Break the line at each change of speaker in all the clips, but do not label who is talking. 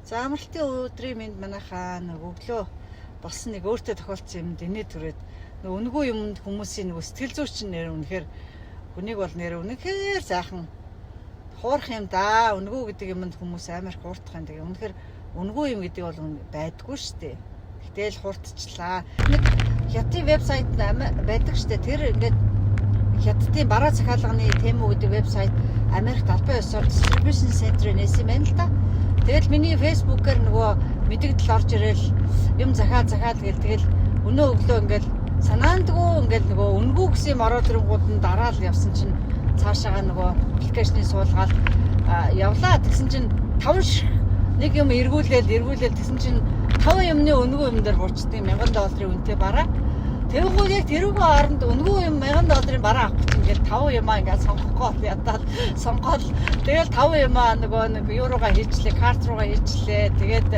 За амралтын өдрийн минь манайхаа өглөө болсон нэг өөртөө тохиолдсон юмд инээ түрээд үнэгүй юмд хүмүүсийн сэтгэл зүйчин нэр үнэхээр хүнийг бол нэр үнэхээр сайхан хуурах юм да. Үнэгүй гэдэг юмд хүмүүс амар хуурдах юм. Тэгээ үнэхээр үнэгүй юм гэдэг бол байдаггүй шүү дээ. Гэтэл хуурдчихлаа. Нэг хятадын вебсайт байдаг шүү дээ. Тэр ингээд хятадын бараа захиалганы Temu гэдэг вебсайт Америкт албан ёсоор distribution center нээсэн юм байна л да. Тэгэл миний фэйсбүүкээр нөгөө мэдээлэл орж ирэл юм захиал гэл тэгэл өнөө өглөө ингээл санаандгүй ингээл нөгөө үнгүй гэсэн юм ороод ирэнгууд нь дараал явсан чинь цаашаага нөгөө аппликейшнийг суулгаад явлаа. Тэгсэн чинь 5 шиг нэг юм эргүүлээл тэгсэн чинь 5 юмны үнгүй юм дээр буурчдیں۔ $1000 үнэтэй бараа. Тэгвэл яг тэрүүгээ оронд үнгүй юм $1000 бараа авах чинь ингээд 5 юмаа ингээд сонгохгүй ядаад сонгоод тэгэл 5 юмаа нөгөө нэг еврогоо хийчлээ, карт руугаа хийчлээ. Тэгээд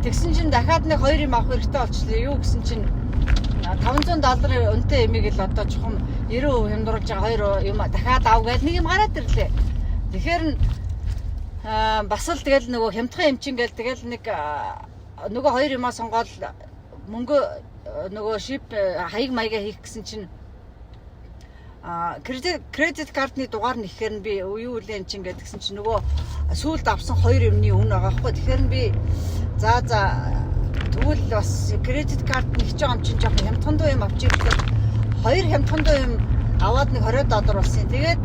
тэгсэн чинь дахиад нэг 2 юм авах хэрэгтэй болчихлоо. Юу гэсэн чинь $500 үнэтэй эмийг л одоо чухам 90% хямдруулж байгаа 2 юм дахиад ав гэж нэг юм гараад ирлээ. Тэгэхээр бас л тэгэл нөгөө хямдхан юм чинь гэл тэгэл нэг нөгөө 2 юмаа сонгоод мөнгө нөгөө шип хаяг маяга хийх гэсэн чинь кредит картны дугаар нэхээр нь би юу үлэн чинь гэдгсэн чинь нөгөө сүүлд авсан 2 юмны үн байгаа хгүй. Тэгэхээр нь би за тэгвэл бас кредит карт нэг ч юм чинь жоохон хямдхандуу юм авчих гэхээр 2 хямдхандуу юм аваад нэг $20 болсон. Тэгээд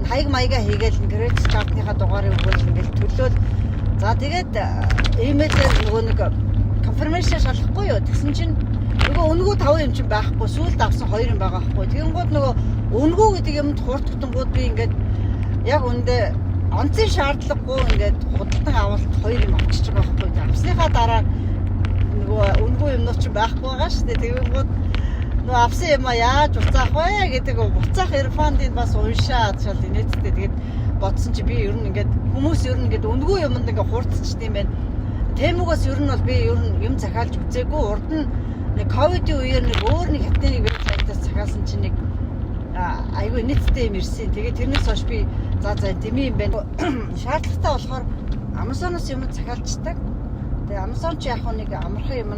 хаяг маяга хийгээл кредит картныхаа дугаарыг өгөөл ингээл төлөөл. За тэгээд имэйлээр нөгөө нэг конфирмашн шалгахгүй юу. Тэгсэн чинь нөгөө үнгүй 5 юм чинь байхгүй. Сүүлд авсан 2 юм байгаа байхгүй. Тэгэнгүүт нөгөө үнгүй гэдэг юмд хууртгтангууд би ингээд яг үндэ онцгийн шаардлагагүй ингээд худалдан авалт 2 юм авчиж байгаа байхгүй. Авсныхаа дараа нөгөө үнгүй юмнууд чинь байхгүй байгаа шүү дээ. Тэгэнгүүт нөгөө авсан юм яаж буцаах вэ гэдэг буцаах эрфандыг бас уншаад шал инээдтэй. Тэгээд бодсон чи би ер нь ингээд хүмүүс ер нь ингээд үнгүй юмд ингээд хуурдчихд юм байна. Тэмүгээс ер нь бол би ер нь юм захиалж үзээгүй. Урд нь нэг ковидын үеэр нэг өөр нэг хятадны вебсайтаас захиалсан чинь нэг айгүй нийттэй юм ирсэн. Тэгээд тэрнээс хойш би за дэмий юм байна. Шаардлагатай болохоор Amazon-оос юм захиалждаг. Тэгээд Amazon ч яг нэг амархан юм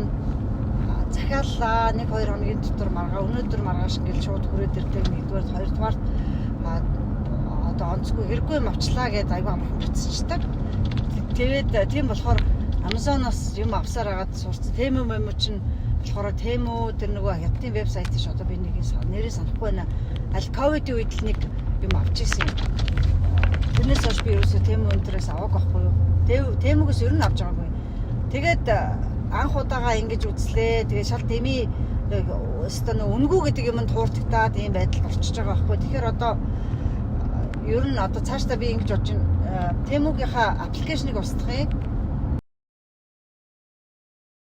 захиаллаа. 1-2 хоногийн дотор маргаа өнөөдөр маргааш ингээл шууд хүрээд ирдэг. Нэгдүгээр хоёрдугаар одоо онцгүй хэрэггүй юм авчлаа гэдээ айгүй амархан буцчихдаг. Тэгээд тийм болохоор Amazon-оос юм авсаар агаад сурцсан. Temu чинь болохоор Temu тэр нөгөө хятадын вебсайт ш одоо би нэг нэрээ санахгүй байна. Аль ковидын үед л нэг юм авч ирсэн. Тэрнээс хойш би ерөөсөө Temu өндрөөс аваагүй байхгүй юу. Temu-гээс ер нь авч байгаагүй. Тэгээд анх удаага ингэж үзлээ. Тэгээд шал Temu өстө үнгүй гэдэг юмд хуурдагтаад ийм байдалд орчиж байгаа байхгүй. Тэгэхээр одоо ер нь одоо цаашдаа би ингэж бодож байна. Temu-гийнхаа аппликейшнийг устгахыг